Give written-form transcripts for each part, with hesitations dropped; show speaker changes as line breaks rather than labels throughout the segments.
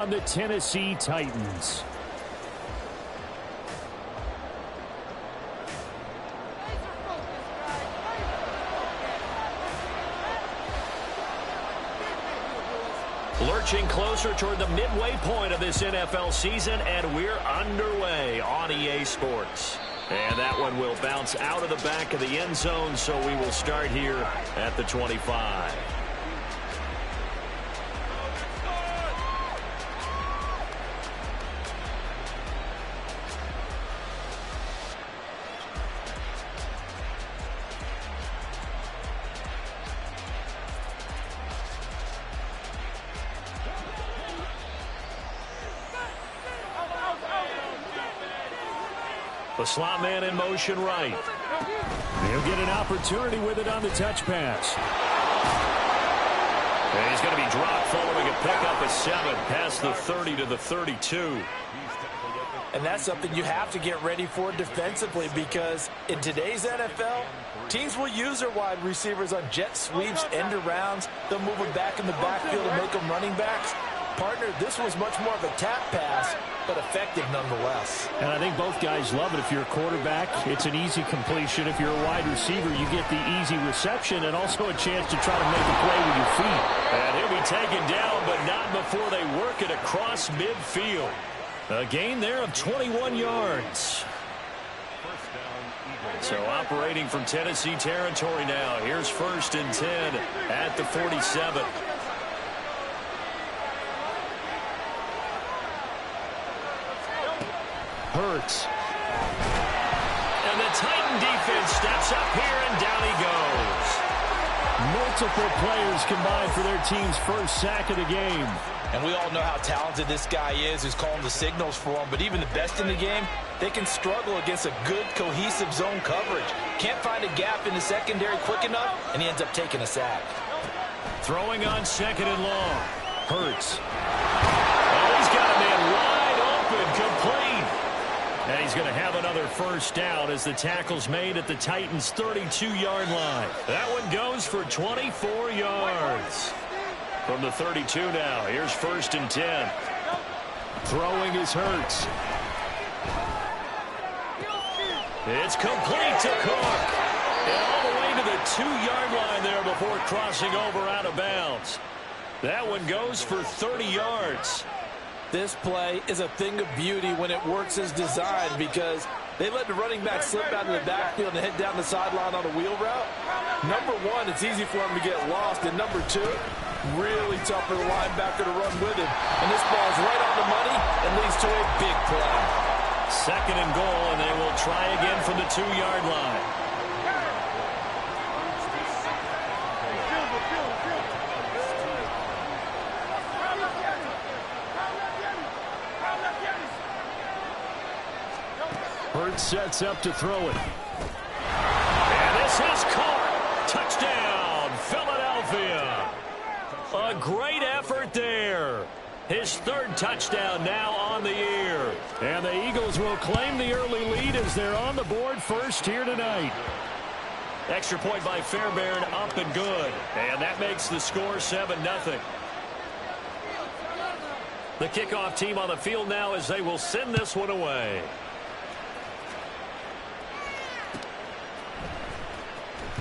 on the Tennessee Titans.
Lurching closer toward the midway point of this NFL season, and we're underway on EA Sports. And that one will bounce out of the back of the end zone, so we will start here at the 25. The slot man in motion right.
He'll get an opportunity with it on the touch pass.
And he's going to be dropped following a pickup of 7 past the 30 to the 32.
And that's something you have to get ready for defensively, because in today's NFL, teams will use their wide receivers on jet sweeps, end arounds. They'll move them back in the backfield and make them running backs. Partner, this was much more of a tap pass, but effective nonetheless.
And I think both guys love it. If you're a quarterback, it's an easy completion. If you're a wide receiver, you get the easy reception and also a chance to try to make a play with your feet.
And he'll be taken down, but not before they work it across midfield. A gain there of 21 yards. So operating from Tennessee territory now. Here's 1st and 10 at the 47.
Hurts.
And the Titan defense steps up here, and down he goes.
Multiple players combined for their team's first sack of the game.
And we all know how talented this guy is who's calling the signals for him. But even the best in the game, they can struggle against a good, cohesive zone coverage. Can't find a gap in the secondary quick enough, and he ends up taking a sack.
Throwing on 2nd and long. Hurts. Oh, he's got a man wide open, complete. And he's going to have another first down as the tackle's made at the Titans' 32-yard line. That one goes for 24 yards. From the 32 now, here's 1st and 10.
Throwing is Hurts.
It's complete to Cook. And all the way to the 2-yard line there before crossing over out of bounds. That one goes for 30 yards.
This play is a thing of beauty when it works as designed, because they let the running back slip out of the backfield and head down the sideline on a wheel route. Number one, it's easy for him to get lost. And number two, really tough for the linebacker to run with him. And this ball's right on the money and leads to a big play.
2nd and goal, and they will try again from the 2-yard line.
Hurts sets up to throw it.
And this is caught. Touchdown, Philadelphia. A great effort there. His 3rd touchdown now on the year.
And the Eagles will claim the early lead as they're on the board first here tonight.
Extra point by Fairbairn, up and good. And that makes the score 7-0. The kickoff team on the field now as they will send this one away.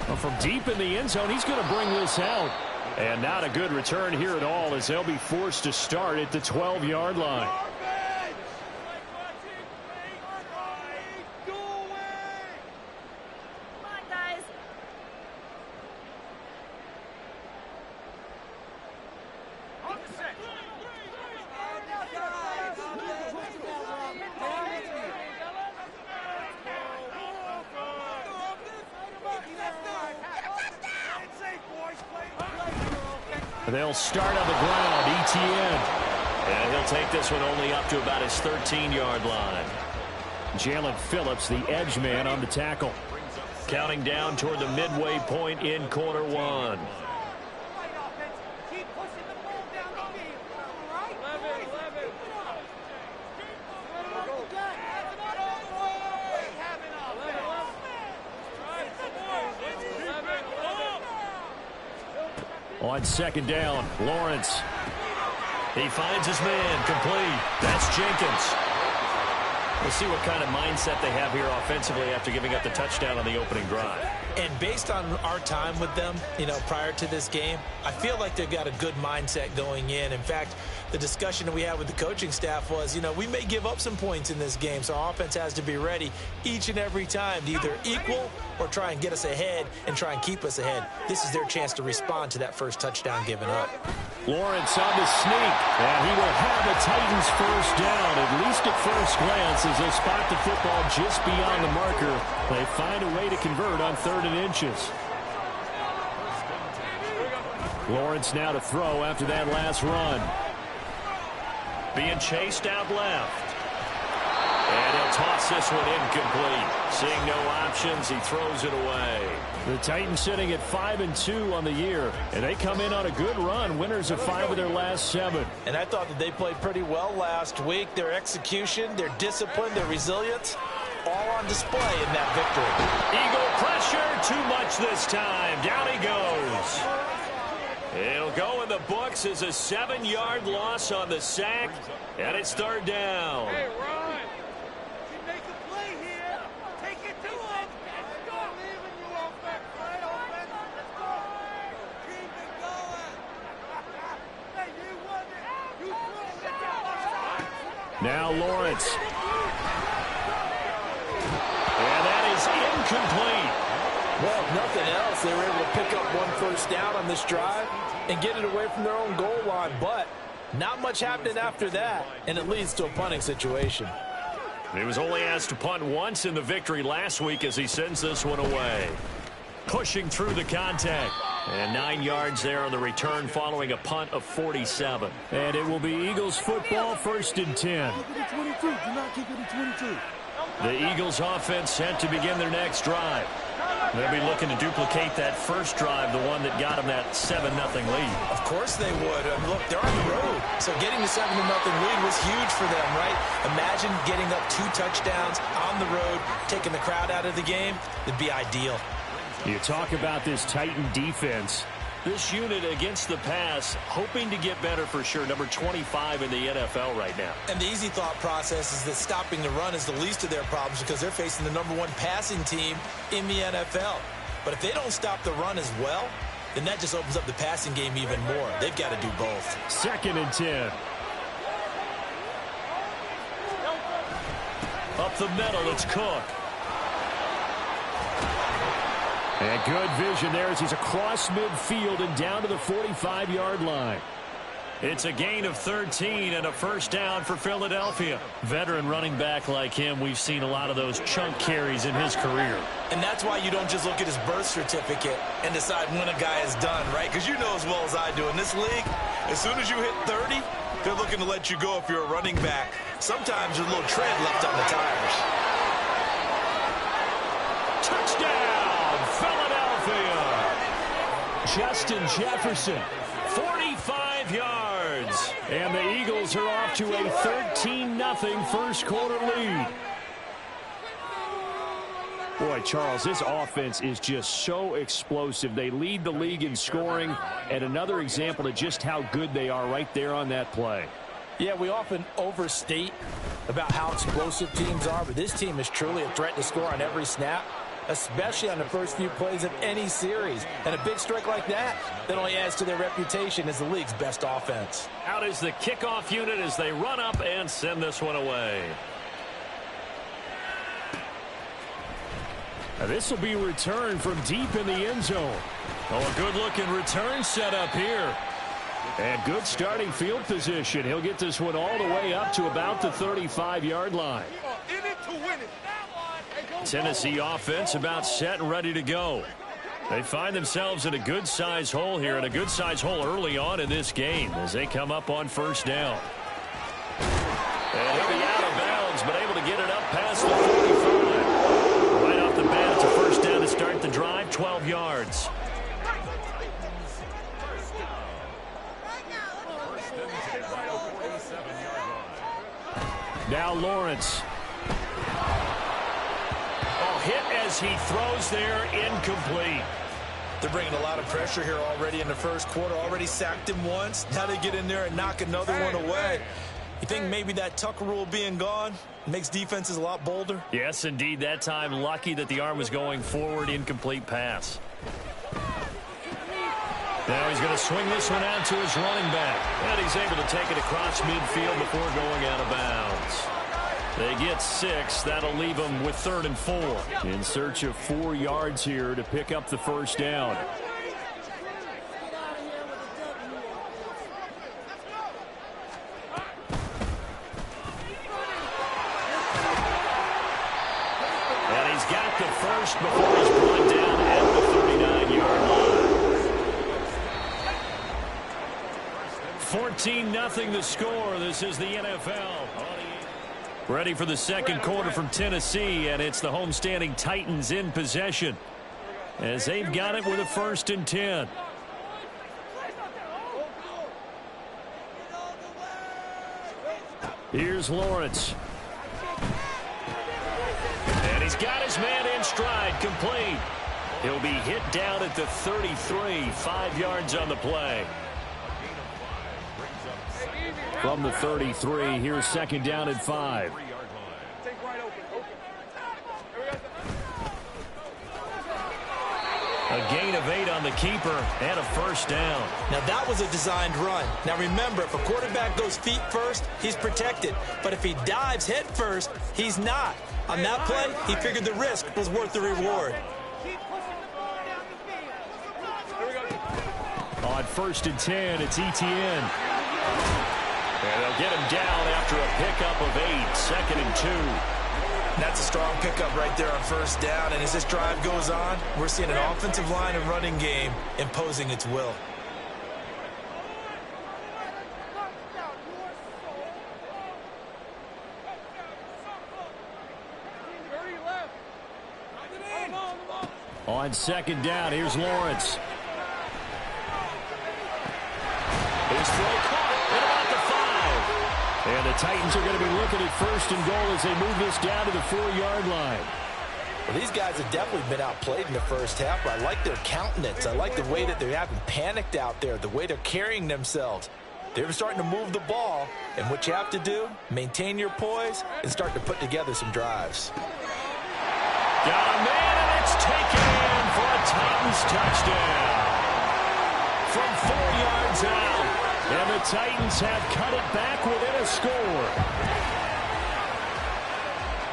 Well, from deep in the end zone, he's going to bring this out. And not a good return here at all, as they'll be forced to start at the 12-yard line. They'll start on the ground, ETN.
And he'll take this one only up to about his 13-yard line.
Jalen Phillips, the edge man, on the tackle.
Counting down toward the midway point in quarter one. On 2nd down, Lawrence. He finds his man, complete. That's Jenkins. We'll see what kind of mindset they have here offensively after giving up the touchdown on the opening drive.
And based on our time with them, prior to this game, I feel like they've got a good mindset going in. In fact, the discussion that we had with the coaching staff was, we may give up some points in this game, so our offense has to be ready each and every time to either equal or try and get us ahead and try and keep us ahead. This is their chance to respond to that first touchdown given up.
Lawrence on the sneak, and he will have the Titans first down, at least at first glance, as they spot the football just beyond the marker. They find a way to convert on 3rd and inches. Lawrence now to throw after that last run.
Being chased out left. And he'll toss this one incomplete. Seeing no options, he throws it away.
The Titans sitting at 5-2 on the year, and they come in on a good run, winners of 5 of their last 7.
And I thought that they played pretty well last week. Their execution, their discipline, their resilience, all on display in that victory.
Eagle pressure, too much this time. Down he goes. It'll go in the books as a 7-yard loss on the sack, and it's 3rd down.
Hey, Ron, you make a play here. Take it to him. Let's go. Leaving you offense, right? Offense, let's go. Keep it going. Hey, you won it. You throw it.
Now Lawrence.
And that is incomplete.
Well, if nothing else, they were able to pick up 1 first down on this drive and get it away from their own goal line. But not much happening after that, and it leads to a punting situation.
He was only asked to punt once in the victory last week as he sends this one away. Pushing through the contact. And 9 yards there on the return following a punt of 47.
And it will be Eagles football, 1st and 10.
The Eagles offense set to begin their next drive. They'll be looking to duplicate that first drive, the one that got them that 7-0 lead.
Of course they would. Look, they're on the road. So getting the 7-0 lead was huge for them, right? Imagine getting up 2 touchdowns on the road, taking the crowd out of the game. It'd be ideal.
You talk about this Titan defense.
This unit against the pass, hoping to get better for sure. Number 25 in the NFL right now.
And the easy thought process is that stopping the run is the least of their problems because they're facing the #1 passing team in the NFL. But if they don't stop the run as well, then that just opens up the passing game even more. They've got to do both.
2nd and 10.
Up the middle, it's Cook.
And good vision there as he's across midfield and down to the 45-yard line.
It's a gain of 13 and a first down for Philadelphia. Veteran running back like him, we've seen a lot of those chunk carries in his career.
And that's why you don't just look at his birth certificate and decide when a guy is done, right? Because you know as well as I do, in this league, as soon as you hit 30, they're looking to let you go if you're a running back. Sometimes there's a little tread left on the tires.
Touchdown, Philadelphia!
Justin Jefferson.
45 yards.
And the Eagles are off to a 13-0 first quarter lead. Boy, Charles, this offense is just so explosive. They lead the league in scoring, and another example of just how good they are right there on that play.
Yeah, we often overstate about how explosive teams are, but this team is truly a threat to score on every snap, especially on the first few plays of any series. And a big strike like that only adds to their reputation as the league's best offense.
Out is the kickoff unit as they run up and send this one away.
Now this will be returned from deep in the end zone.
Oh, a good-looking return set up here.
And good starting field position. He'll get this one all the way up to about the 35-yard line.
In it to win it.
Tennessee offense about set and ready to go. They find themselves in a good-sized hole here, and a good-sized hole early on in this game as they come up on first down. And he'll be out of bounds, but able to get it up past the 45. Right off the bat, it's a first down to start the drive, 12 yards.
Now Lawrence.
Oh, hit as he throws there, incomplete.
They're bringing a lot of pressure here already in the first quarter. Already sacked him once. Now they get in there and knock another one away. You think maybe that Tucker rule being gone makes defenses a lot bolder?
Yes, indeed. That time, lucky that the arm was going forward. Incomplete pass. Now he's going to swing this one out to his running back. And he's able to take it across midfield before going out of bounds. They get 6. That'll leave them with 3rd and 4. In search of 4 yards here to pick up the first down. And he's got the first before he's brought down at the 39-yard line. 14-0 the score. This is the NFL. Ready for the second quarter from Tennessee, and it's the homestanding Titans in possession as they've got it with a 1st and 10. Here's Lawrence. And he's got his man in stride, complete. He'll be hit down at the 33, 5 yards on the play. From the 33, here's 2nd down and 5. A gain of 8 on the keeper and a 1st down.
Now that was a designed run. Now remember, if a quarterback goes feet first, he's protected. But if he dives head first, he's not. On that play, he figured the risk was worth the reward.
On 1st and 10, it's ETN. And they'll get him down after a pickup of 8, 2nd and 2.
That's a strong pickup right there on 1st down. And as this drive goes on, we're seeing an offensive line and running game imposing its will.
On 2nd down, here's Lawrence. His throw caught at about the 5. And the Titans are going to be looking at 1st and goal as they move this down to the 4-yard line.
Well, these guys have definitely been outplayed in the first half, but I like their countenance. I like the way that they haven't panicked out there, the way they're carrying themselves. They're starting to move the ball, and what you have to do, maintain your poise and start to put together some drives.
Got a man, and it's taken in for a Titans touchdown. From 4 yards out, and the Titans have cut it back within a score.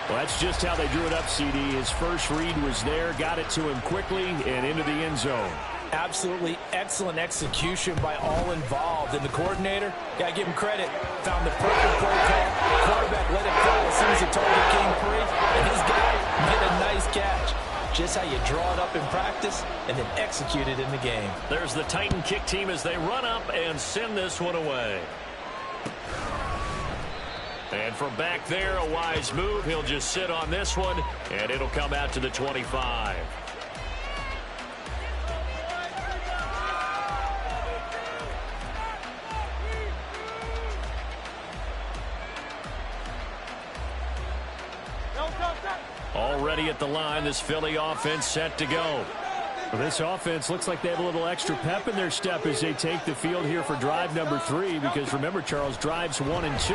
Well, that's just how they drew it up, CD. His first read was there, got it to him quickly, and into the end zone.
Absolutely excellent execution by all involved. And the coordinator, got to give him credit, found the perfect play call. Quarterback let it fly as soon as the target came free, and his guy made a nice catch. Just how you draw it up in practice and then execute it in the game.
There's the Titan kick team as they run up and send this one away. And from back there, a wise move. He'll just sit on this one, and it'll come out to the 25. Already at the line, this Philly offense set to go. Well, this offense looks like they have a little extra pep in their step as they take the field here for drive number 3, because remember, Charles, drives 1 and 2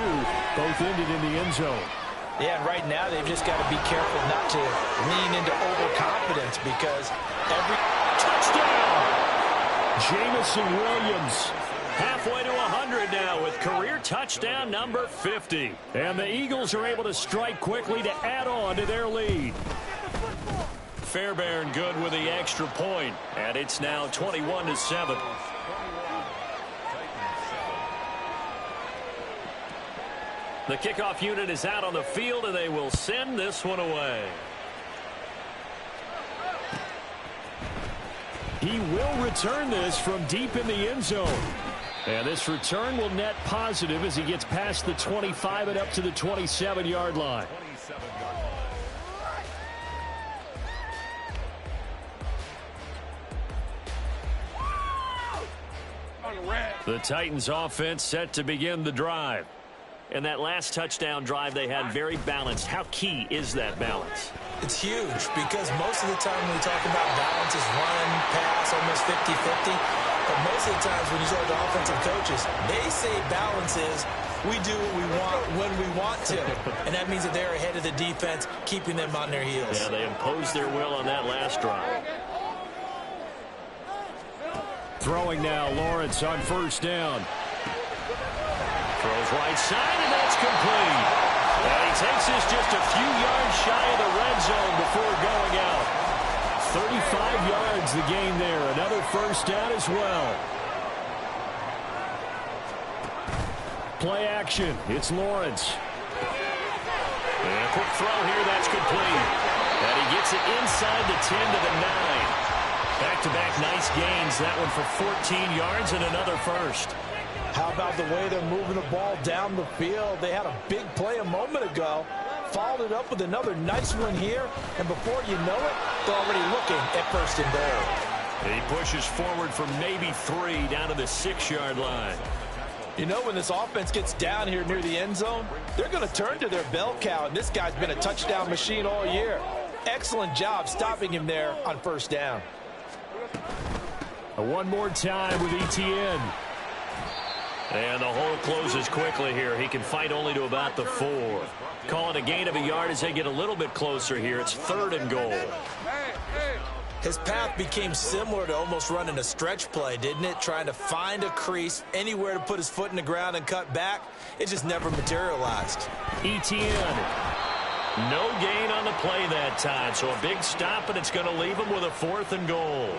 both ended in the end zone.
Yeah, and right now they've just got to be careful not to lean into overconfidence, because every
touchdown! Jamison Williams halfway to 100 now with career touchdown number 50. And the Eagles are able to strike quickly to add on to their lead. Fairbairn good with the extra point, and it's now 21-7. The kickoff unit is out on the field, and they will send this one away. He will return this from deep in the end zone. And this return will net positive as he gets past the 25 and up to the 27-yard line. The Titans offense set to begin the drive. And that last touchdown drive they had very balanced. How key is that balance?
It's huge because most of the time when we talk about balance is run, pass, almost 50-50. But most of the times when you talk to offensive coaches, they say balance is we do what we want when we want to. And that means that they're ahead of the defense, keeping them on their heels.
Yeah, they imposed their will on that last drive.
Throwing now, Lawrence on first down.
Throws right side, and that's complete. And he takes this just a few yards shy of the red zone before going out.
35 yards the gain there. Another first down as well. Play action. It's Lawrence.
And a quick throw here. That's complete. And he gets it inside the 10 to the 9. Back-to-back nice gains. That one for 14 yards and another first.
How about the way they're moving the ball down the field? They had a big play a moment ago. Followed it up with another nice one here. And before you know it, they're already looking at first and goal.
He pushes forward for maybe 3 down to the 6-yard line.
You know, when this offense gets down here near the end zone, they're going to turn to their bell cow. And this guy's been a touchdown machine all year. Excellent job stopping him there on first down.
One more time with ETN.
And the hole closes quickly here. He can fight only to about the 4. Call it a gain of a yard as they get a little bit closer here. It's 3rd and goal.
His path became similar to almost running a stretch play, didn't it? Trying to find a crease, anywhere to put his foot in the ground and cut back. It just never materialized.
ETN. No gain on the play that time. So a big stop, and it's going to leave him with a 4th and goal.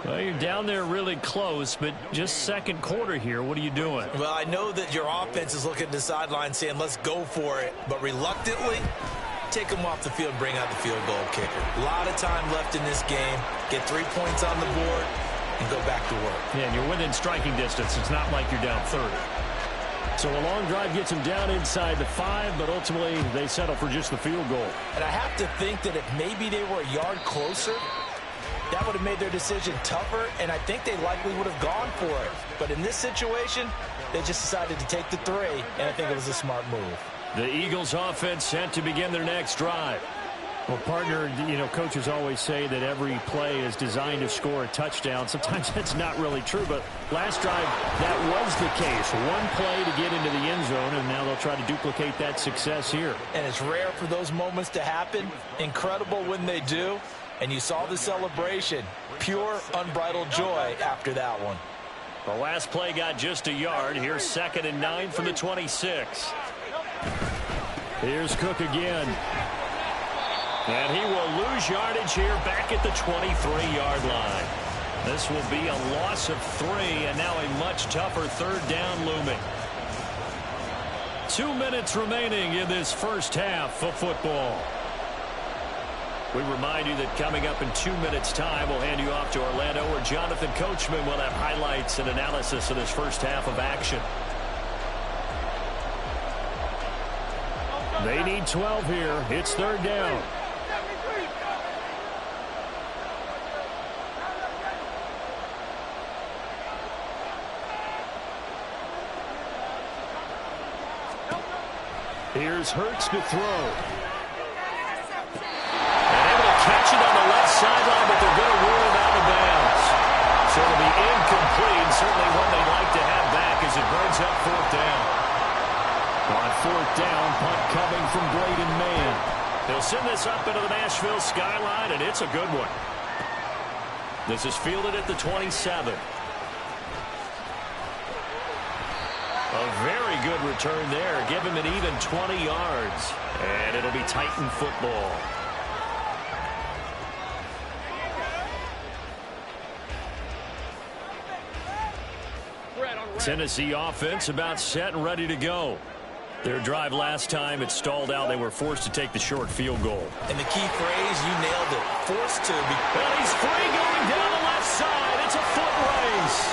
Well, you're down there really close, but just second quarter here. What are you doing?
Well, I know that your offense is looking at the sideline saying, let's go for it. But reluctantly, take them off the field and bring out the field goal kicker. A lot of time left in this game. Get 3 points on the board and go back to work.
Yeah, and you're within striking distance. It's not like you're down 30. So a long drive gets them down inside the 5, but ultimately they settle for just the field goal.
And I have to think that if maybe they were a yard closer, that would have made their decision tougher, and I think they likely would have gone for it. But in this situation, they just decided to take the 3, and I think it was a smart move.
The Eagles offense set to begin their next drive.
Well, partner, you know, coaches always say that every play is designed to score a touchdown. Sometimes that's not really true, but last drive, that was the case. One play to get into the end zone, and now they'll try to duplicate that success here.
And it's rare for those moments to happen. Incredible when they do. And you saw the celebration. Pure, unbridled joy after that one.
The last play got just a yard. Here's 2nd and 9 from the 26.
Here's Cook again.
And he will lose yardage here back at the 23-yard line. This will be a loss of 3, and now a much tougher 3rd down looming. 2 minutes remaining in this first half of football. We remind you that coming up in 2 minutes' time, we'll hand you off to Orlando, where Jonathan Coachman will have highlights and analysis of this first half of action.
They need 12 here. It's 3rd down. Here's Hurts to throw.
Catch it on the left sideline, but they're going to rule it out of bounds. So it'll be incomplete. Certainly one they'd like to have back as it brings up 4th down.
On 4th down, punt coming from Braden Mann.
They'll send this up into the Nashville skyline, and it's a good one. This is fielded at the 27. A very good return there. Give him an even 20 yards. And it'll be Titan football.
Tennessee offense about set and ready to go. Their drive last time, it stalled out. They were forced to take the short field goal.
And the key phrase, you nailed it. Forced to.
And he's free going down the left side. It's a foot race.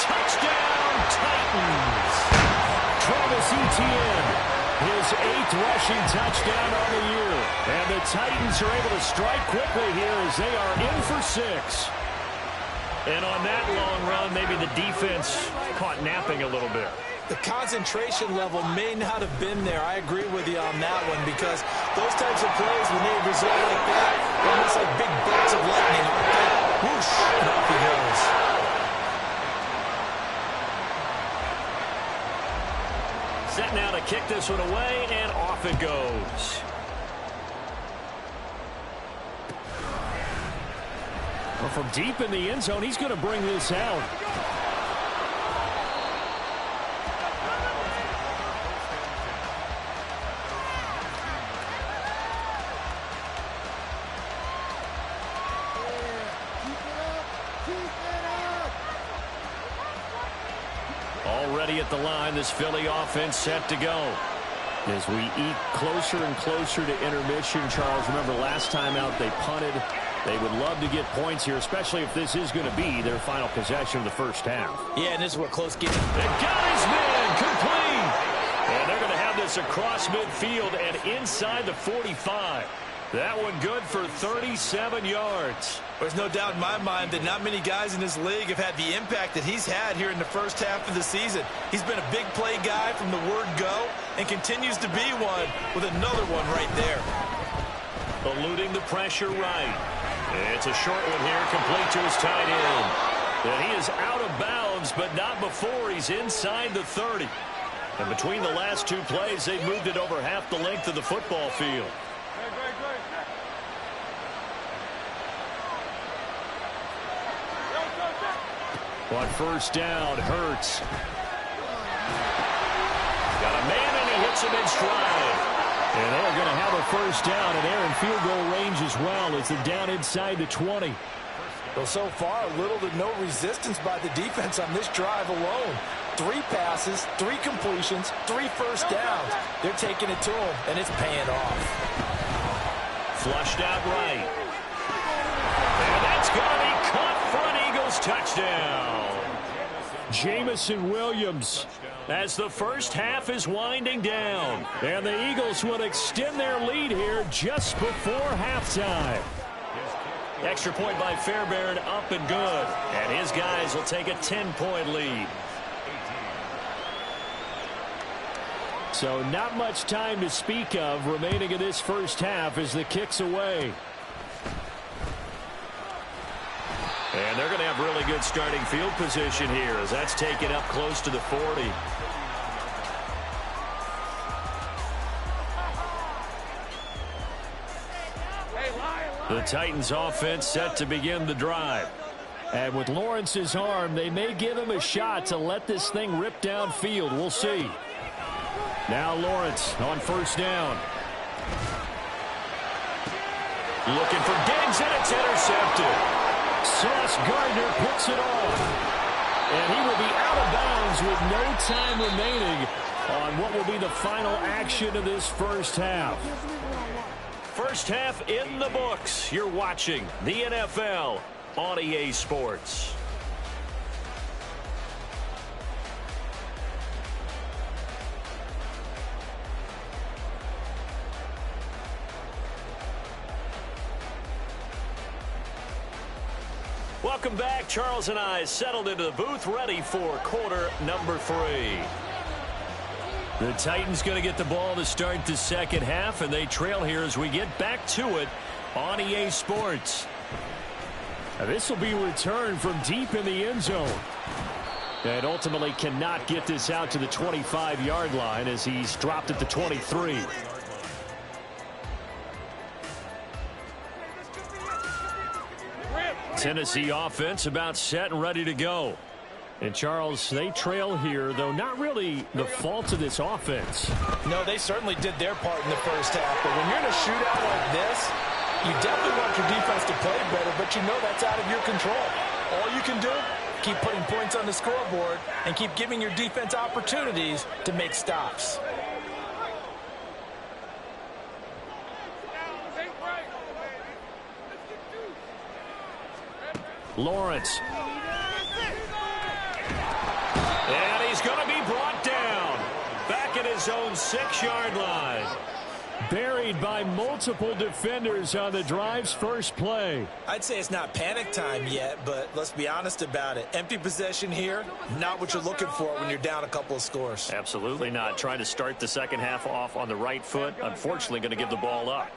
Touchdown, Titans.
Travis Etienne, his 8th rushing touchdown on the year. And the Titans are able to strike quickly here as they are in for 6.
And on that long run, maybe the defense caught napping a little bit.
The concentration level may not have been there. I agree with you on that one, because those types of plays, when they result like that, they're almost like big bolts of lightning, aren't they? Whoosh, and off he goes.
Set now to kick this one away, and off it goes.
Well, from deep in the end zone, he's going to bring this out.
Already at the line, this Philly offense set to go.
As we eat closer and closer to intermission, Charles, remember last time out they punted. They would love to get points here, especially if this is going to be their final possession of the first half.
Yeah, and this is a close game.
They got his man complete. And they're going to have this across midfield and inside the 45. That one good for 37 yards.
There's no doubt in my mind that not many guys in this league have had the impact that he's had here in the first half of the season. He's been a big play guy from the word go and continues to be one with another one right there.
Eluding the pressure right. It's a short one here, complete to his tight end. And he is out of bounds, but not before he's inside the 30. And between the last two plays, they've moved it over half the length of the football field.
On first down, Hurts.
Got a man, and he hits him in stride.
And they're going to have a first down, and they're in field goal range as well as they're down inside the 20.
Well, so far, little to no resistance by the defense on this drive alone. 3 passes, 3 completions, 3 first downs. They're taking it to him, and it's paying off.
Flushed out right. And that's going to be caught for an Eagles touchdown.
Jamison Williams.
As the first half is winding down.
And the Eagles will extend their lead here just before halftime.
Extra point by Fairbairn, up and good. And his guys will take a 10-point lead.
So not much time to speak of remaining in this first half as the kick's away.
And they're going to have really good starting field position here as that's taken up close to the 40. The Titans offense set to begin the drive.
And with Lawrence's arm, they may give him a shot to let this thing rip downfield. We'll see. Now Lawrence on first down.
Looking for Diggs, and it's intercepted.
Sauce Gardner picks it off. And he will be out of bounds with no time remaining on what will be the final action of this first half.
First half in the books. You're watching the NFL on EA Sports. Welcome back. Charles and I settled into the booth, ready for quarter number 3. The Titans going to get the ball to start the second half, and they trail here as we get back to it on EA Sports.
Now this will be returned from deep in the end zone. And ultimately cannot get this out to the 25-yard line as he's dropped at the 23.
Tennessee offense about set and ready to go.
And, Charles, they trail here, though not really the fault of this offense.
No, they certainly did their part in the first half. But when you're in a shootout like this, you definitely want your defense to play better, but you know that's out of your control. All you can do, keep putting points on the scoreboard and keep giving your defense opportunities to make stops.
Lawrence.
And he's going to be brought down back at his own 6-yard line.
Buried by multiple defenders on the drive's first play.
I'd say it's not panic time yet, but let's be honest about it. Empty possession here, not what you're looking for when you're down a couple of scores.
Absolutely not. Trying to start the second half off on the right foot. Unfortunately, going to give the ball up.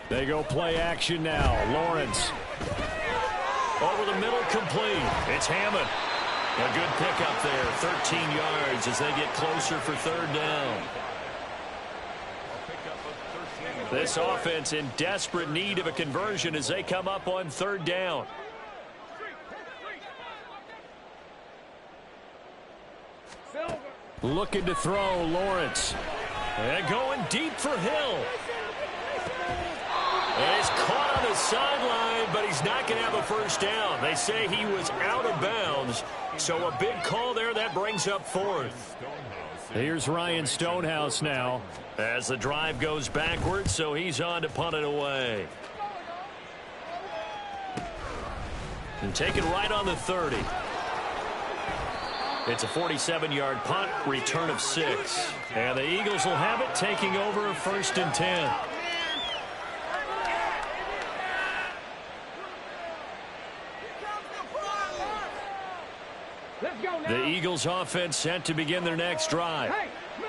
They go play action now. Lawrence.
Over the middle, complete. It's Hammond. A good pickup there. 13 yards as they get closer for third down. This offense in desperate need of a conversion as they come up on third down.
Looking to throw, Lawrence.
And going deep for Hill. And he's caught on the sideline, but he's not going to have a first down. They say he was out of bounds. So a big call there. That brings up fourth.
Here's Ryan Stonehouse now.
As the drive goes backwards, so he's on to punt it away. And take it right on the 30. It's a 47-yard punt, return of 6. And the Eagles will have it, taking over 1st and 10. The Eagles offense set to begin their next drive.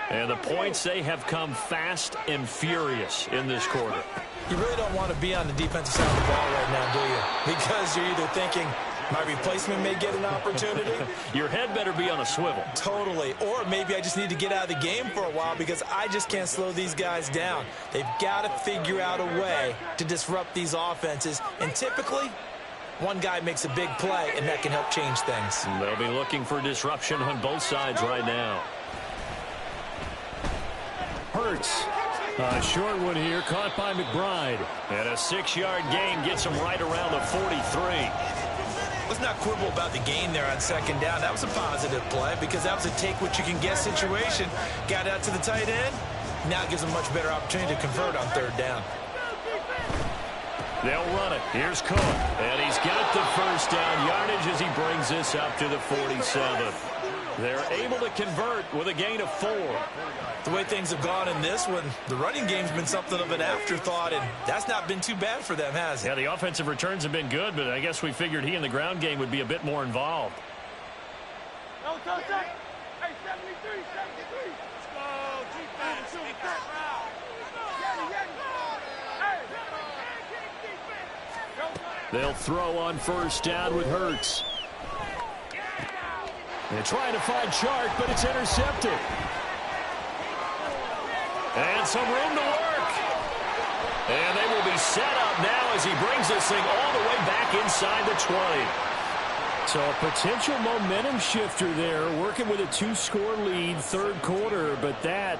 And the points, they have come fast and furious in this quarter.
You really don't want to be on the defensive side of the ball right now, do you? Because you're either thinking, my replacement may get an opportunity.
Your head better be on a swivel.
Totally. Or maybe I just need to get out of the game for a while because I just can't slow these guys down. They've got to figure out a way to disrupt these offenses. And typically, one guy makes a big play, and that can help change things.
They'll be looking for disruption on both sides right now.
Hurts. A short one here, caught by McBride.
And a 6-yard gain gets him right around the 43.
Let's not quibble about the gain there on second down. That was a positive play because that was a take-what-you-can-get situation. Got out to the tight end. Now it gives them a much better opportunity to convert on third down.
They'll run it. Here's Cook. And he's got the first down yardage as he brings this up to the 47. They're able to convert with a gain of 4.
The way things have gone in this one, the running game's been something of an afterthought, and that's not been too bad for them, has it?
Yeah, the offensive returns have been good, but I guess we figured he in the ground game would be a bit more involved.
Hey, 73, 73. Let's go, defense. Make that route.
They'll throw on first down with Hurts. They're trying to find Chark, but it's intercepted.
And some room to work. And they will be set up now as he brings this thing all the way back inside the 20.
So a potential momentum shifter there, working with a 2-score lead, third quarter, but that,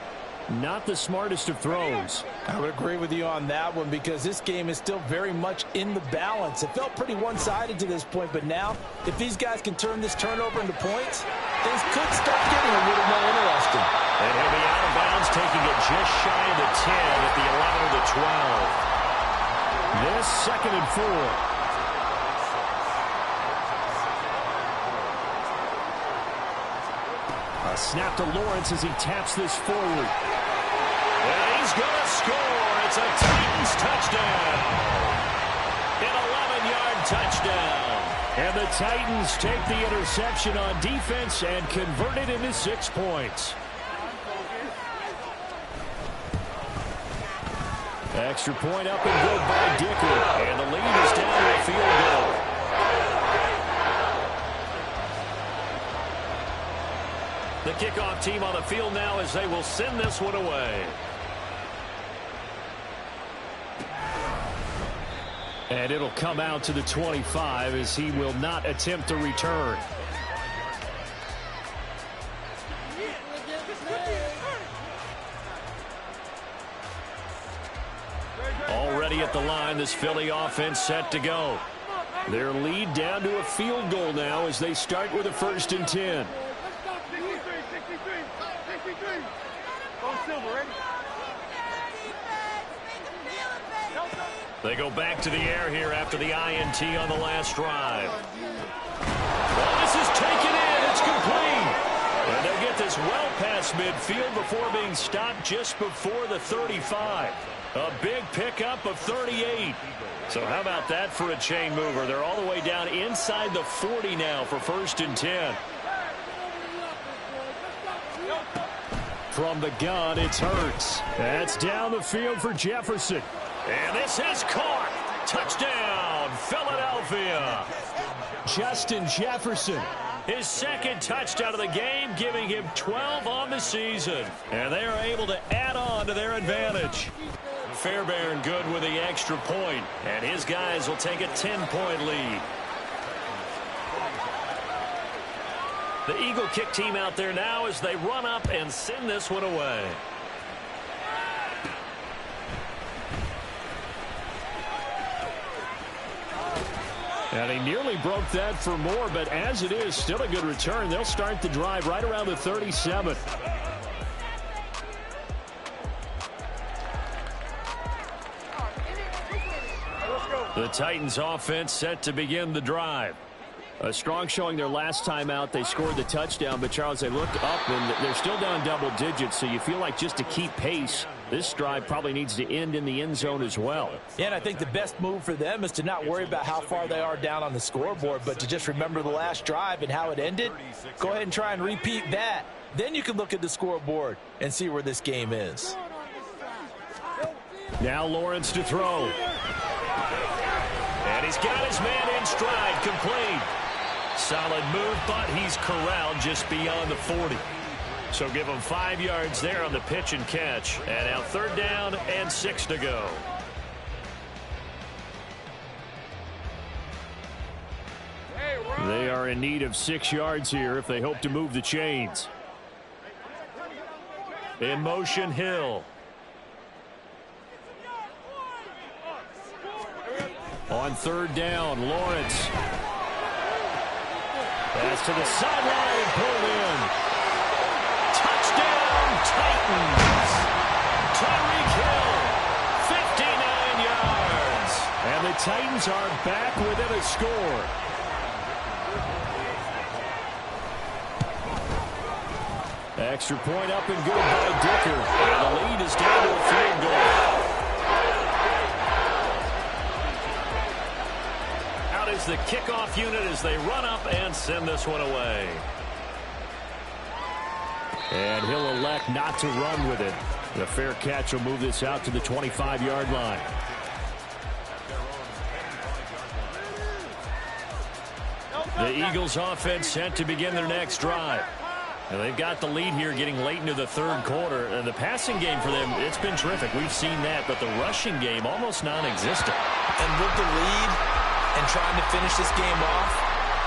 not the smartest of throws.
I would agree with you on that one because this game is still very much in the balance. It felt pretty one-sided to this point, but now, if these guys can turn this turnover into points, things could start getting a little more interesting.
And he'll be out of bounds, taking it just shy of the 10 at the 11 of the 12.
This 2nd and 4. A snap to Lawrence as he taps this forward.
And he's going to score. It's a Titans touchdown. An 11-yard touchdown.
And the Titans take the interception on defense and convert it into 6 points. Extra point up and good by Dicker.
And the lead is down to a field goal. The kickoff team on the field now as they will send this one away.
And it'll come out to the 25 as he will not attempt to return.
Already at the line, this Philly offense set to go.
Their lead down to a field goal now as they start with a 1st and 10.
They go back to the air here after the INT on the last drive. Well, this is taken in. It's complete. And they'll get this well past midfield before being stopped just before the 35. A big pickup of 38. So how about that for a chain mover? They're all the way down inside the 40 now for 1st and 10. From the gun, it's Hurts. That's down the field for Jefferson. And this is caught. Touchdown, Philadelphia. Justin Jefferson. His 2nd touchdown of the game, giving him 12 on the season. And they are able to add on to their advantage. Fairbairn good with the extra point. And his guys will take a 10-point lead. The Eagle kick team out there now as they run up and send this one away. And he nearly broke that for more, but as it is, still a good return. They'll start the drive right around the 37. The Titans offense set to begin the drive. A strong showing their last time out. They scored the touchdown, but Charles, they looked up and they're still down double digits, so you feel like just to keep pace, this drive probably needs to end in the end zone as well.
Yeah, and I think the best move for them is to not worry about how far they are down on the scoreboard, but to just remember the last drive and how it ended. Go ahead and try and repeat that. Then you can look at the scoreboard and see where this game is.
Now Lawrence to throw. And he's got his man in stride, complete. Solid move, but he's corralled just beyond the 40. So give him 5 yards there on the pitch and catch. And now 3rd down and 6 to go. They are in need of 6 yards here if they hope to move the chains. In motion, Hill. On 3rd down, Lawrence. Pass to the sideline and pulled in. Touchdown, Titans. Tyreek Hill, 59 yards. And the Titans are back within a score. Extra point up and good by Dicker. And the lead is down to a field goal. Is the kickoff unit as they run up and send this one away. And he'll elect not to run with it. The fair catch will move this out to the 25-yard line. The Eagles offense set to begin their next drive. And they've got the lead here getting late into the 3rd quarter. And the passing game for them, it's been terrific. We've seen that, but the rushing game almost non-existent.
And with the lead and trying to finish this game off,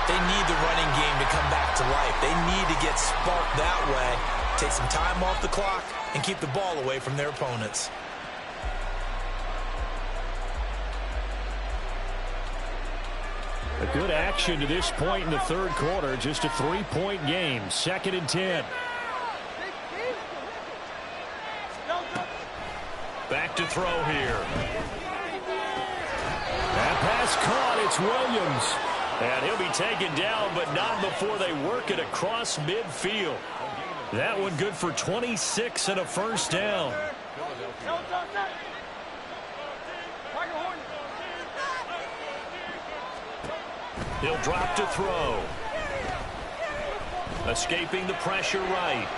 they need the running game to come back to life. They need to get sparked that way, take some time off the clock, and keep the ball away from their opponents.
A good action to this point in the 3rd quarter. Just a 3-point game. 2nd and 10. Back to throw here. That pass caught. It's Williams. And he'll be taken down, but not before they work it across midfield. That one good for 26 and a 1st down. He'll drop to throw. Escaping the pressure right.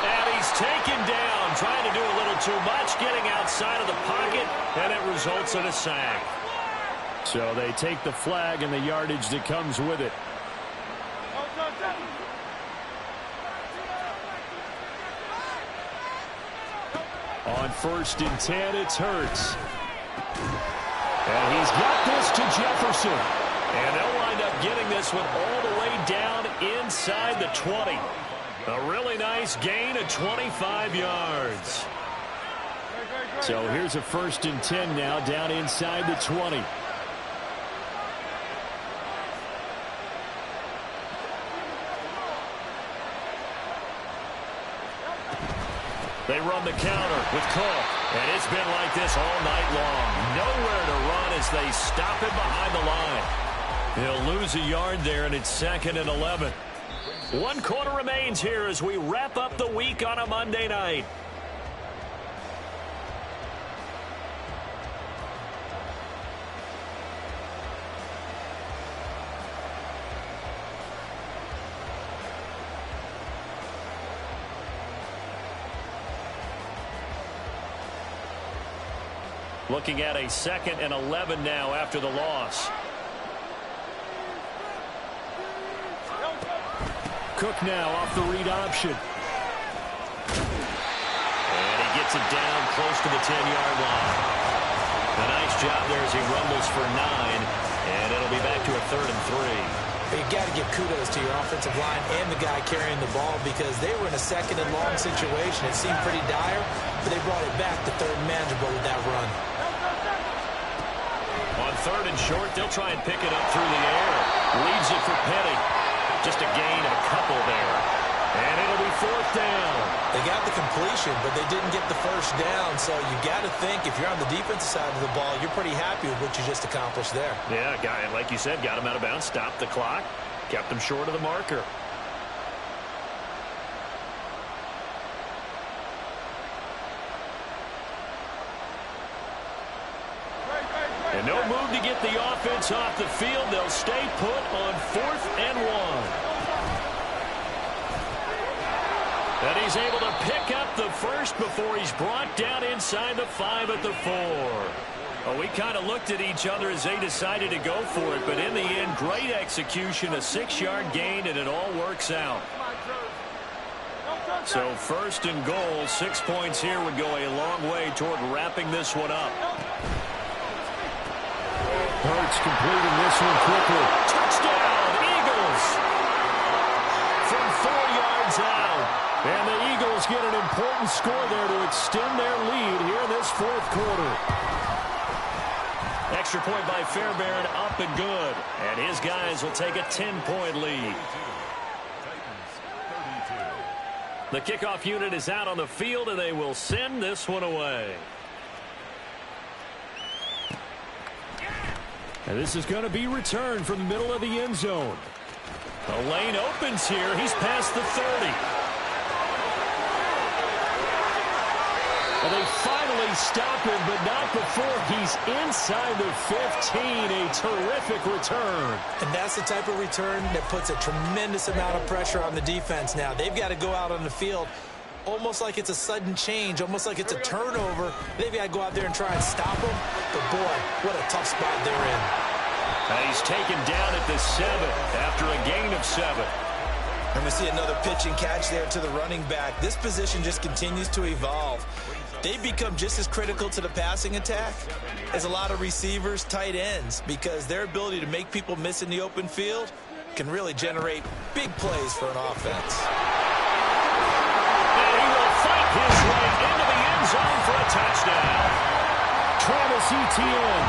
And he's taken down, trying to do a little too much, getting outside of the pocket, and it results in a sack. So they take the flag and the yardage that comes with it. On 1st and 10, it's Hurts. And he's got this to Jefferson. And they'll wind up getting this one all the way down inside the 20. A really nice gain of 25 yards. So here's a 1st and 10 now down inside the 20. They run the counter with Cook. And it's been like this all night long. Nowhere to run as they stop him behind the line. He'll lose a yard there, and it's 2nd and 11. 1 quarter remains here as we wrap up the week on a Monday night. Looking at a 2nd and 11 now after the loss.
Cook now off the read option.
And he gets it down close to the 10-yard line. A nice job there as he rumbles for 9. And it'll be back to a 3rd and 3.
You got to give kudos to your offensive line and the guy carrying the ball because they were in a 2nd and long situation. It seemed pretty dire, but they brought it back to 3rd and manageable with that run.
On 3rd and short, they'll try and pick it up through the air. Leaves it for Petty. Just a gain of a couple there. And it'll be 4th down.
They got the completion, but they didn't get the 1st down. So you got to think if you're on the defensive side of the ball, you're pretty happy with what you just accomplished there.
Yeah, guy, like you said, got him out of bounds, stopped the clock, kept him short of the marker. And no move to get the offense off the field. They'll stay put on 4th and 1. And he's able to pick up the first before he's brought down inside the 5 at the 4. Well, we kind of looked at each other as they decided to go for it, but in the end, great execution, a 6-yard gain, and it all works out. So 1st and goal, 6 points here would go a long way toward wrapping this one up.
Hurts completing this one quickly.
Touchdown, Eagles! From 4 yards out. And the Eagles get an important score there to extend their lead here in this 4th quarter. Extra point by Fairbairn, up and good. And his guys will take a 10-point lead. The kickoff unit is out on the field, and they will send this one away.
And this is going to be returned from the middle of the end zone.
The lane opens here. He's past the 30.
And they finally stop him, but not before he's inside the 15. A terrific return.
And that's the type of return that puts a tremendous amount of pressure on the defense now. They've got to go out on the field almost like it's a sudden change, almost like it's a turnover. They've got to go out there and try and stop them. But, boy, what a tough spot they're in.
And he's taken down at the 7 after a gain of 7.
And we see another pitch and catch there to the running back. This position just continues to evolve. They've become just as critical to the passing attack as a lot of receivers, tight ends, because their ability to make people miss in the open field can really generate big plays for an offense.
And he will fight his way into the end zone for a touchdown.
Travis Etienne,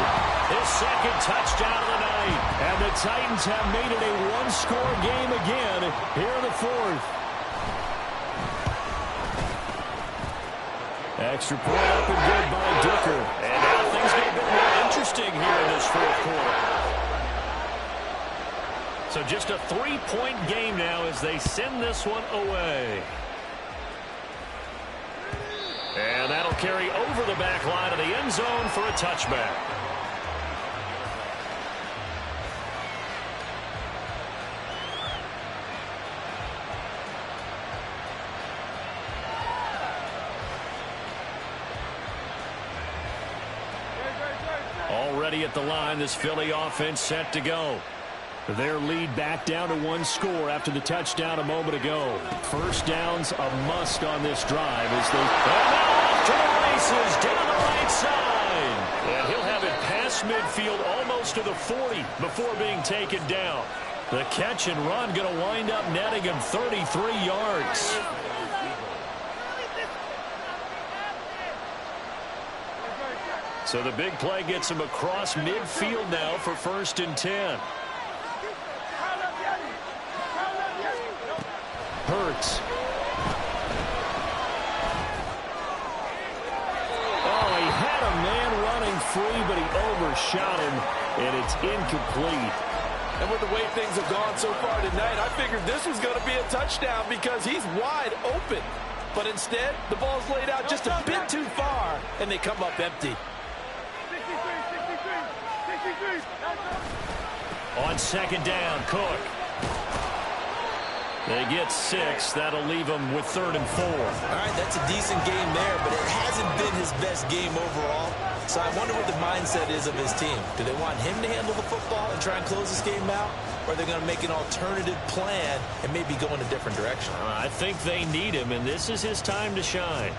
His 2nd touchdown of the night.
and the Titans have made it a one-score game again here in the 4th. Extra point up and good by Dicker.
And now things get a bit more interesting here in this 4th quarter. So just a 3-point game now as they send this one away. And that'll carry over the back line of the end zone for a touchback. Already at the line, this Philly offense set to go.
Their lead back down to 1 score after the touchdown a moment ago. 1st down's a must on this drive as they...
And now off to the races down the right side. And he'll have it past midfield almost to the 40 before being taken down. The catch and run going to wind up netting him 33 yards. So the big play gets him across midfield now for 1st and 10.
Hurts.
Oh, he had a man running free, but he overshot him, and it's incomplete.
And with the way things have gone so far tonight, I figured this was going to be a touchdown because he's wide open. But instead, the ball's laid out just a bit too far, and they come up empty.
63.
On second down, Cook. They get 6. That'll leave them with 3rd and 4.
All right, that's a decent game there, but it hasn't been his best game overall. So I wonder what the mindset is of his team. Do they want him to handle the football and try and close this game out? Or are they going to make an alternative plan and maybe go in a different direction?
I think they need him, and this is his time to shine.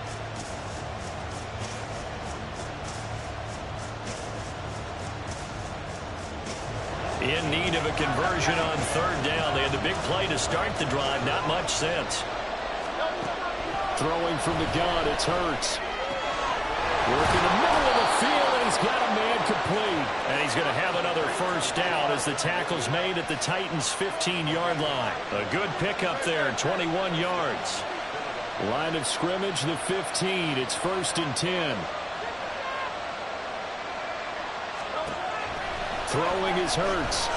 In need of a conversion on 3rd down. They had the big play to start the drive. Not much sense.
Throwing from the gun, it's Hurts. Working the middle of the field, and he's got a man complete.
And he's going to have another 1st down as the tackle's made at the Titans' 15-yard line. A good pickup there, 21 yards.
Line of scrimmage, the 15. It's 1st and 10. Throwing is Hurts.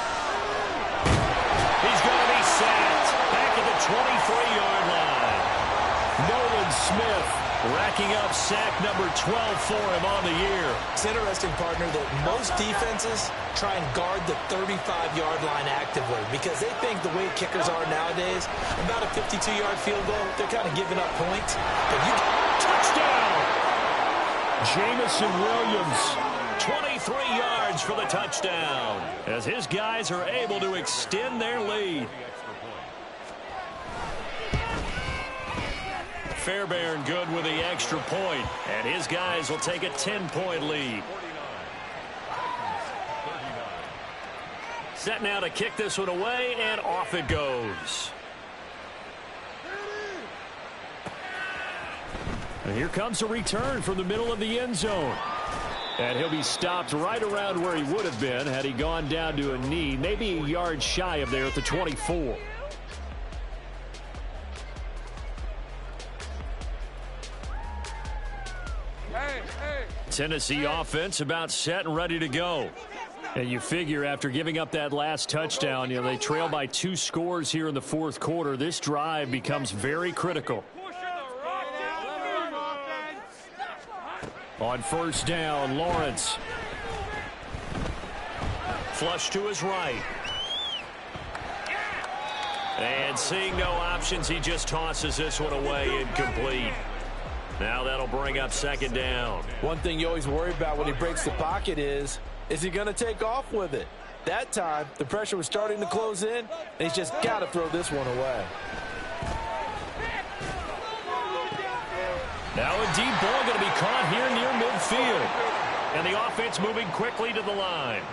He's going to be sacked back at the 23-yard line.
Nolan Smith racking up sack number 12 for him on the year.
It's interesting, partner, that most defenses try and guard the 35-yard line actively because they think the way kickers are nowadays, about a 52-yard field goal, they're kind of giving up points. But you
Touchdown!
Jamison Williams.
23 yards for the touchdown as his guys are able to extend their lead. Fairbairn good with the extra point, and his guys will take a 10-point lead. Set now to kick this one away, and off it goes.
And here comes a return from the middle of the end zone. And he'll be stopped right around where he would have been had he gone down to a knee, maybe a yard shy of there at the 24.
Tennessee offense about set and ready to go.
And you figure after giving up that last touchdown, they trail by 2 scores here in the 4th quarter. This drive becomes very critical. On 1st down, Lawrence.
Flush to his right. And seeing no options, he just tosses this one away incomplete. Now that'll bring up 2nd down.
One thing you always worry about when he breaks the pocket is he going to take off with it? That time, the pressure was starting to close in, and he's just got to throw this one away.
Now a deep ball going to be caught here near midfield. And the offense moving quickly to the line.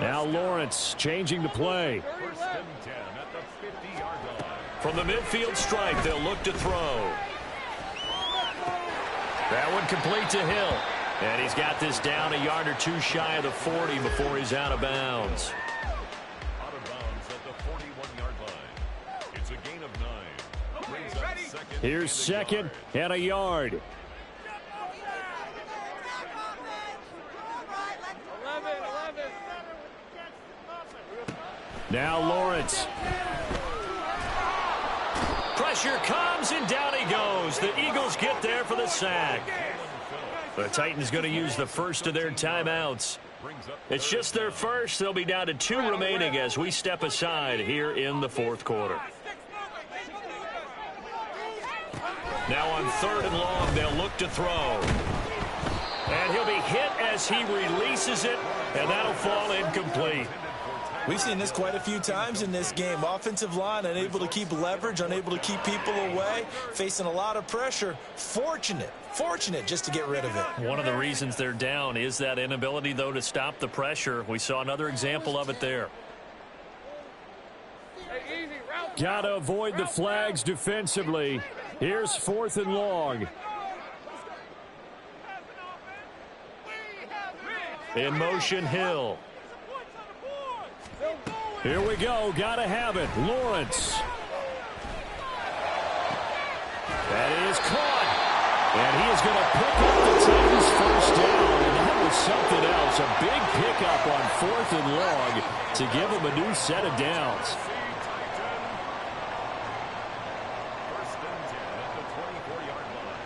Now Lawrence changing the play.
From the midfield stripe, they'll look to throw. That one complete to Hill. And he's got this down a yard or 2 shy of the 40 before he's out of bounds.
Out of bounds at the 41-yard line. It's a gain of 9.
Here's 2nd and a yard. Now Lawrence.
Pressure comes, and down he goes. The Eagles get there for the sack. The Titans going to use the first of their timeouts. It's just their first. They'll be down to 2 remaining as we step aside here in the 4th quarter. Now on 3rd and long, they'll look to throw. And he'll be hit as he releases it, and that'll fall incomplete.
We've seen this quite a few times in this game. Offensive line unable to keep leverage, unable to keep people away, facing a lot of pressure. Fortunate just to get rid of it.
One of the reasons they're down is that inability, though, to stop the pressure. We saw another example of it there.
Got to avoid the flags defensively. Here's 4th and long.
In motion, Hill.
Here we go. Got to have it. Lawrence. That is caught. And he is going to pick up the Titans' 1st down. And that was something else. A big pickup on 4th and long to give them a new set of downs.
First and 10 at the 24-yard line.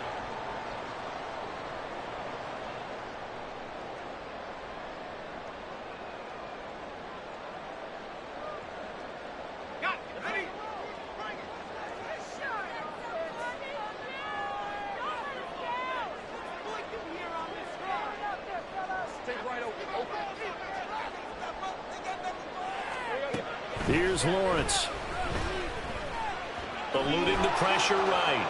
Here's Lawrence.
Eluding the pressure right.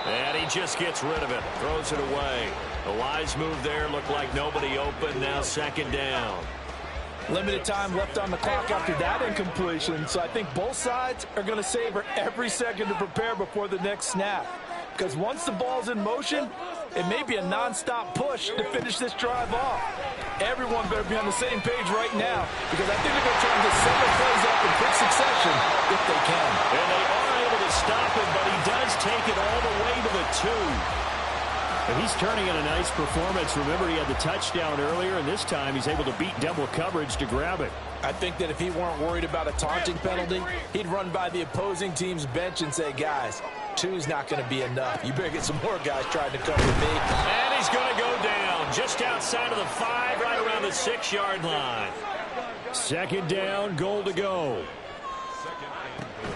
And he just gets rid of it. Throws it away. A wise move there. Looked like nobody open. Now 2nd down.
Limited time left on the clock after that incompletion, so I think both sides are going to savor every second to prepare before the next snap. Because once the ball's in motion, it may be a non-stop push to finish this drive off. Everyone better be on the same page right now, because I think they're going to try and get several plays up in quick succession if they can.
And they are able to stop him, but he does take it all the way to the 2.
And he's turning in a nice performance. Remember, he had the touchdown earlier, and this time he's able to beat double coverage to grab it.
I think that if he weren't worried about a taunting penalty, he'd run by the opposing team's bench and say, guys, 2's not going to be enough. You better get some more guys trying to cover me.
And he's going to go down just outside of the 5, right around the 6-yard line.
2nd down, goal to go.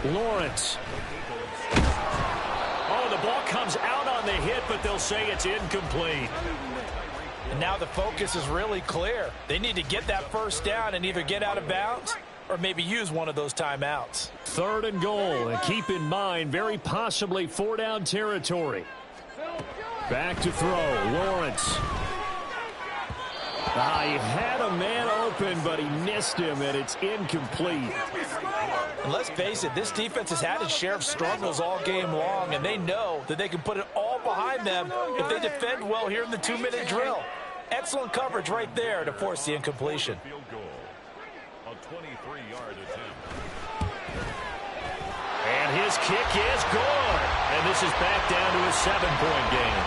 Lawrence.
Oh, the ball comes out on the hit, but they'll say it's incomplete.
And now the focus is really clear. They need to get that first down and either get out of bounds or maybe use one of those timeouts.
3rd and goal, and keep in mind, very possibly 4-down territory. Back to throw, Lawrence. He had a man open, but he missed him, and it's incomplete.
And let's face it, this defense has had its share of struggles all game long, and they know that they can put it all behind them if they defend well here in the 2-minute drill. Excellent coverage right there to force the incompletion.
Field goal. A 23-yard attempt.
And his kick is good. And this is back down to a 7-point game.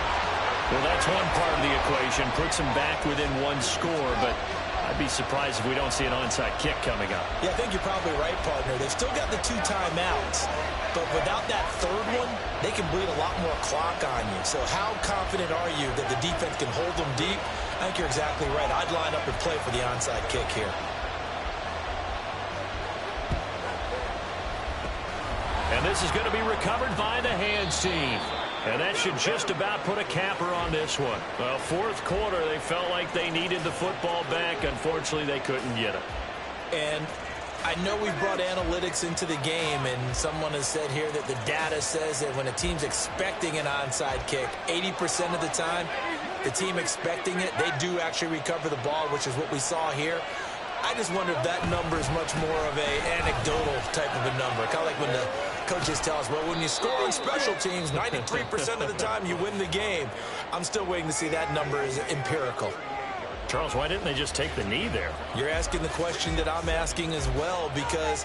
Well, that's one part of the equation. Puts them back within 1 score, but I'd be surprised if we don't see an onside kick coming up.
Yeah, I think you're probably right, partner. They've still got the 2 timeouts, but without that 3rd one, they can bleed a lot more clock on you. So how confident are you that the defense can hold them deep? I think you're exactly right. I'd line up and play for the onside kick here.
And this is going to be recovered by the hands team. And that should just about put a capper on this one. Well, 4th quarter, they felt like they needed the football back. Unfortunately, they couldn't get it.
And I know we've brought analytics into the game, and someone has said here that the data says that when a team's expecting an onside kick, 80% of the time, the team expecting it, they do actually recover the ball, which is what we saw here. I just wonder if that number is much more of a anecdotal type of a number. Kind of like when the coaches tell us, well, when you score on special teams, 93% of the time you win the game. I'm still waiting to see that number is empirical.
Charles, why didn't they just take the knee there?
You're asking the question that I'm asking as well, because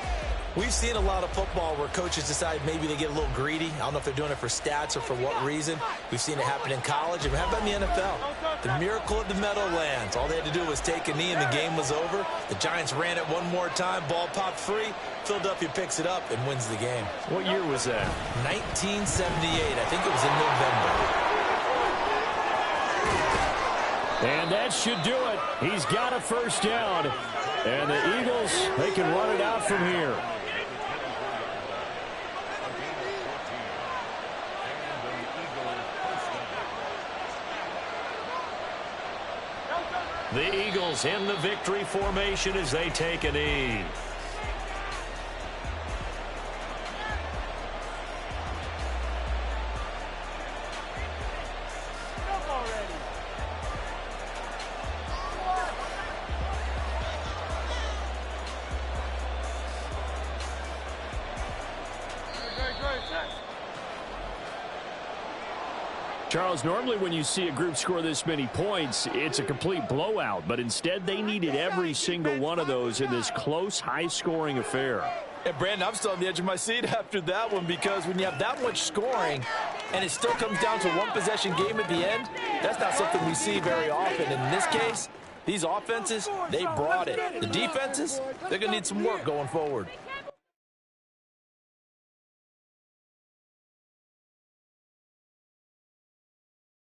we've seen a lot of football where coaches decide maybe they get a little greedy. I don't know if they're doing it for stats or for what reason. We've seen it happen in college and it happened in the NFL. The miracle of the Meadowlands. All they had to do was take a knee and the game was over. The Giants ran it one more time. Ball popped free. Philadelphia picks it up and wins the game.
What year was that?
1978. I think it was in November.
And that should do it. He's got a first down. And the Eagles, they can run it out from here.
The Eagles in the victory formation as they take a knee.
Charles, normally when you see a group score this many points, it's a complete blowout. But instead, they needed every single one of those in this close, high-scoring affair.
And Brandon, I'm still on the edge of my seat after that one, because when you have that much scoring and it still comes down to one possession game at the end, that's not something we see very often. In this case, These offenses, they brought it. The defenses, they're going to need some work going forward.